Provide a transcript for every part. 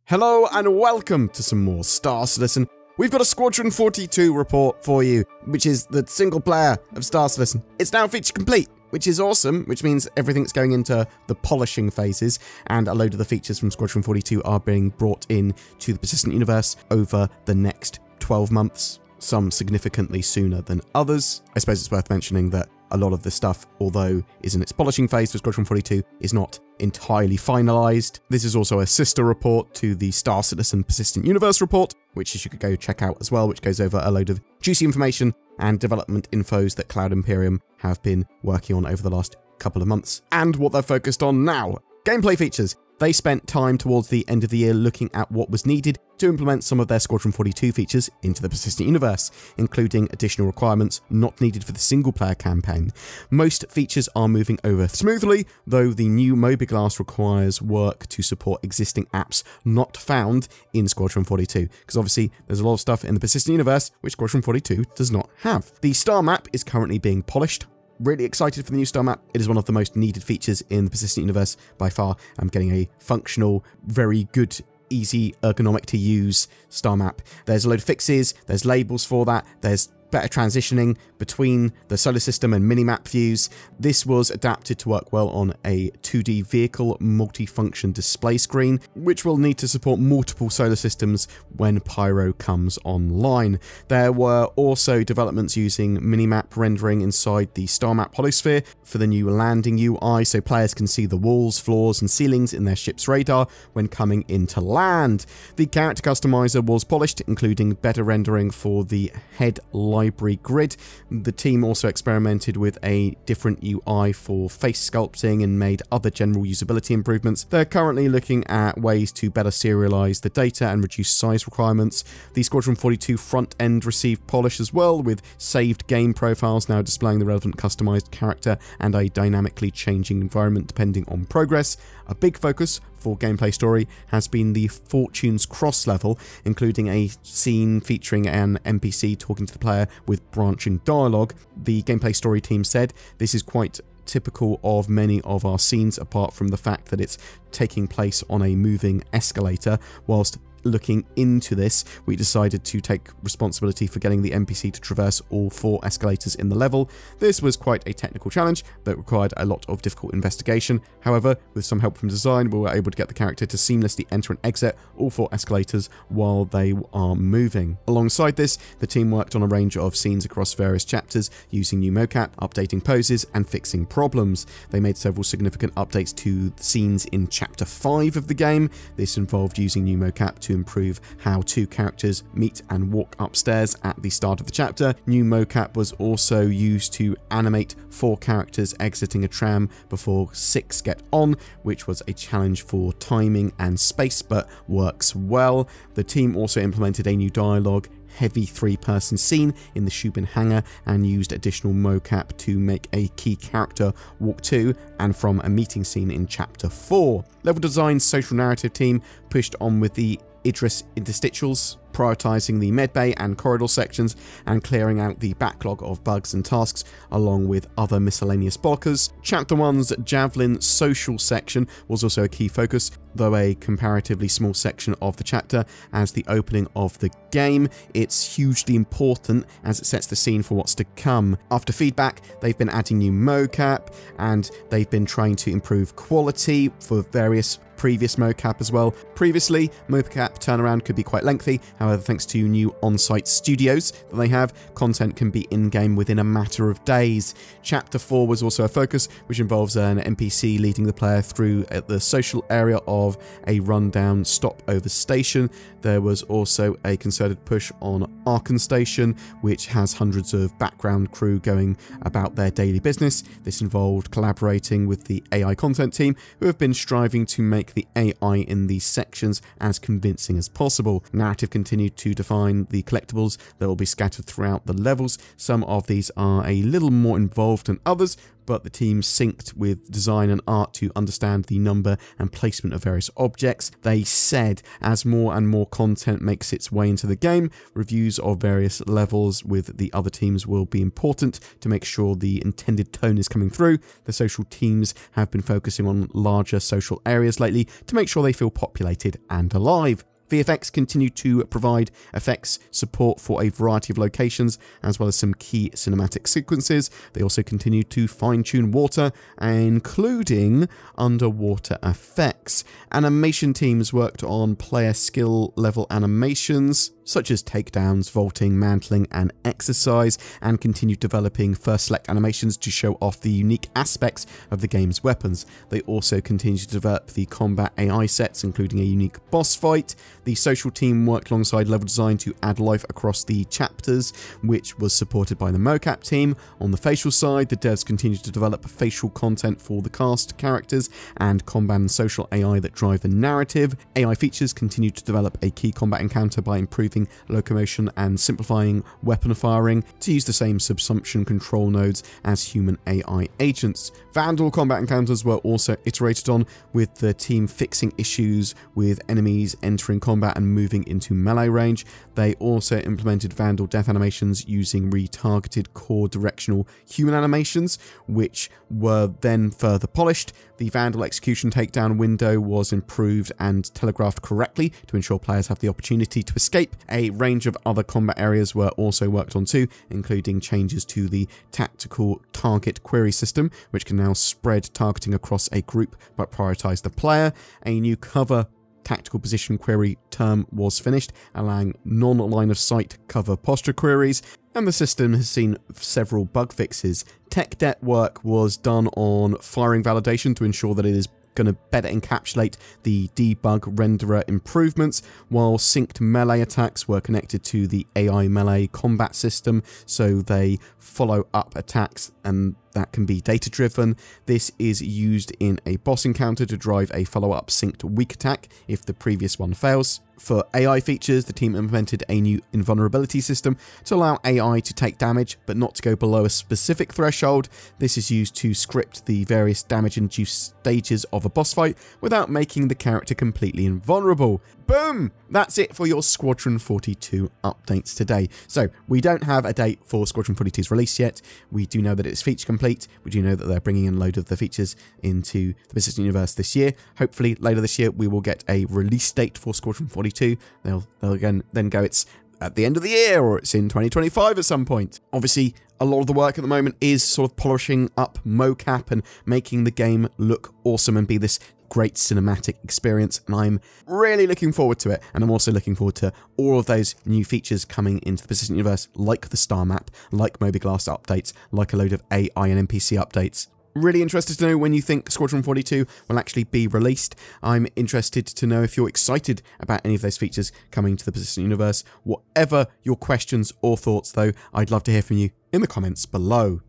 Hello and welcome to some more Star Citizen. We've got a Squadron 42 report for you, which is the single player of Star Citizen. It's now feature complete, which is awesome, which means everything's going into the polishing phases, and a load of the features from Squadron 42 are being brought in to the persistent universe over the next 12 months, some significantly sooner than others. I suppose it's worth mentioning that a lot of the stuff, although is in its polishing phase for Squadron 42, is not entirely finalized. This is also a sister report to the Star Citizen Persistent Universe report, which you could go check out as well, which goes over a load of juicy information and development infos that Cloud Imperium have been working on over the last couple of months, and what they're focused on now. Gameplay features. They spent time towards the end of the year looking at what was needed to implement some of their Squadron 42 features into the persistent universe, including additional requirements not needed for the single-player campaign. Most features are moving over smoothly, though the new mobiGlas requires work to support existing apps not found in Squadron 42, because obviously there's a lot of stuff in the persistent universe which Squadron 42 does not have. The star map is currently being polished. Really excited for the new star map. It is one of the most needed features in the persistent universe by far. I'm getting a functional, very good, easy, ergonomic to use star map. There's a load of fixes, there's labels for that, there's better transitioning between the solar system and minimap views. This was adapted to work well on a 2D vehicle multifunction display screen, which will need to support multiple solar systems when Pyro comes online. There were also developments using minimap rendering inside the star map holosphere for the new landing UI, so players can see the walls, floors and ceilings in their ship's radar when coming into land. The character customizer was polished, including better rendering for the head library grid. The team also experimented with a different UI for face sculpting and made other general usability improvements. They're currently looking at ways to better serialize the data and reduce size requirements. The Squadron 42 front end received polish as well, with saved game profiles now displaying the relevant customized character and a dynamically changing environment depending on progress. A big focus for gameplay story has been the Fortunes cross level, including a scene featuring an NPC talking to the player with branching dialogue. The gameplay story team said this is quite typical of many of our scenes, apart from the fact that it's taking place on a moving escalator. Whilst looking into this, we decided to take responsibility for getting the NPC to traverse all 4 escalators in the level. This was quite a technical challenge that required a lot of difficult investigation. However, with some help from design, we were able to get the character to seamlessly enter and exit all 4 escalators while they are moving. Alongside this, the team worked on a range of scenes across various chapters using new mocap, updating poses and fixing problems. They made several significant updates to the scenes in Chapter 5 of the game. This involved using new mocap to improve how 2 characters meet and walk upstairs at the start of the chapter. New mocap was also used to animate 4 characters exiting a tram before 6 get on, which was a challenge for timing and space, but works well. The team also implemented a new dialogue heavy 3-person scene in the Shubin hangar and used additional mocap to make a key character walk to and from a meeting scene in Chapter 4. Level Design's social narrative team pushed on with the Idris interstitials, prioritizing the medbay and corridor sections and clearing out the backlog of bugs and tasks along with other miscellaneous blockers. Chapter 1's Javelin social section was also a key focus, though a comparatively small section of the chapter. As the opening of the game, it's hugely important as it sets the scene for what's to come. After feedback, they've been adding new mocap and they've been trying to improve quality for various previous mocap as well. Previously, mocap turnaround could be quite lengthy. However, thanks to new on-site studios that they have, content can be in-game within a matter of days. Chapter 4 was also a focus, which involves an NPC leading the player through the social area of a rundown stopover station. There was also a concerted push on Arkan Station, which has hundreds of background crew going about their daily business. This involved collaborating with the AI content team, who have been striving to make the AI in these sections as convincing as possible. Narrative continued to define the collectibles that will be scattered throughout the levels. Some of these are a little more involved than others, but the team synced with design and art to understand the number and placement of various objects. They said as more and more content makes its way into the game, reviews of various levels with the other teams will be important to make sure the intended tone is coming through. The social teams have been focusing on larger social areas lately to make sure they feel populated and alive. VFX continue to provide effects support for a variety of locations, as well as some key cinematic sequences. They also continue to fine-tune water, including underwater effects. Animation teams worked on player skill level animations, such as takedowns, vaulting, mantling, and exercise, and continued developing first select animations to show off the unique aspects of the game's weapons. They also continue to develop the combat AI sets, including a unique boss fight. The social team worked alongside level design to add life across the chapters, which was supported by the mocap team. On the facial side, the devs continued to develop facial content for the cast characters and combat and social AI that drive the narrative. AI features continued to develop a key combat encounter by improving locomotion and simplifying weapon firing to use the same subsumption control nodes as human AI agents. Vandal combat encounters were also iterated on, with the team fixing issues with enemies entering combat and moving into melee range. They also implemented Vandal death animations using retargeted core directional human animations, which were then further polished. The Vandal execution takedown window was improved and telegraphed correctly to ensure players have the opportunity to escape. A range of other combat areas were also worked on too, including changes to the tactical target query system, which can now spread targeting across a group but prioritize the player. A new cover tactical position query term was finished, allowing non-line of sight cover posture queries, and the system has seen several bug fixes. Tech debt work was done on firing validation to ensure that it is going to better encapsulate the debug renderer improvements, while synced melee attacks were connected to the AI melee combat system, so they follow up attacks and that can be data driven. This is used in a boss encounter to drive a follow-up synced weak attack if the previous one fails. For AI features, the team implemented a new invulnerability system to allow AI to take damage, but not to go below a specific threshold. This is used to script the various damage-induced stages of a boss fight without making the character completely invulnerable. Boom! That's it for your Squadron 42 updates today. So, we don't have a date for Squadron 42's release yet. We do know that it's feature complete. We do know that they're bringing in a load of the features into the business universe this year. Hopefully, later this year, we will get a release date for Squadron 42. They'll again then go, it's at the end of the year, or it's in 2025 at some point. Obviously, a lot of the work at the moment is sort of polishing up mocap and making the game look awesome and be this great cinematic experience, and I'm really looking forward to it. And I'm also looking forward to all of those new features coming into the Persistent Universe, like the star map, like Mobiglass updates, like a load of AI and NPC updates. Really interested to know when you think Squadron 42 will actually be released. I'm interested to know if you're excited about any of those features coming to the Persistent Universe. Whatever your questions or thoughts, though, I'd love to hear from you in the comments below.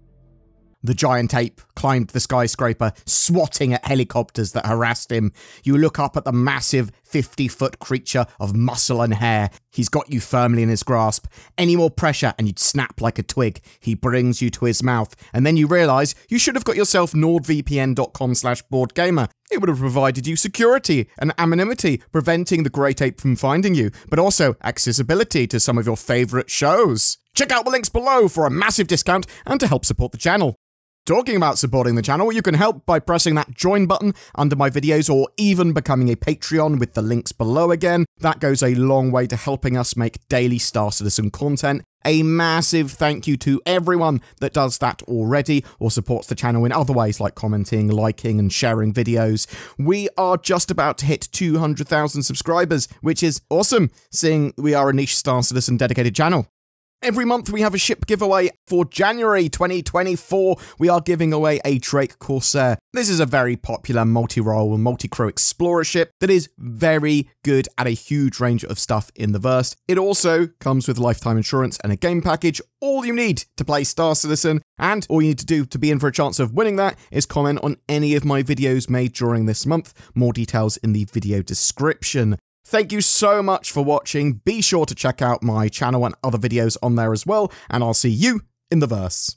The giant ape climbed the skyscraper, swatting at helicopters that harassed him. You look up at the massive 50-foot creature of muscle and hair. He's got you firmly in his grasp. Any more pressure and you'd snap like a twig. He brings you to his mouth, and then you realise you should have got yourself nordvpn.com/BoredGamer. It would have provided you security and anonymity, preventing the great ape from finding you, but also accessibility to some of your favourite shows. Check out the links below for a massive discount and to help support the channel. Talking about supporting the channel, you can help by pressing that join button under my videos, or even becoming a Patreon with the links below again. That goes a long way to helping us make daily Star Citizen content. A massive thank you to everyone that does that already, or supports the channel in other ways like commenting, liking, and sharing videos. We are just about to hit 200,000 subscribers, which is awesome, seeing we are a niche Star Citizen dedicated channel. Every month we have a ship giveaway. For January 2024, we are giving away a Drake Corsair. This is a very popular multi-role, multi-crew explorer ship that is very good at a huge range of stuff in the verse. It also comes with lifetime insurance and a game package, all you need to play Star Citizen, and all you need to do to be in for a chance of winning that is comment on any of my videos made during this month. More details in the video description. Thank you so much for watching. Be sure to check out my channel and other videos on there as well, and I'll see you in the verse.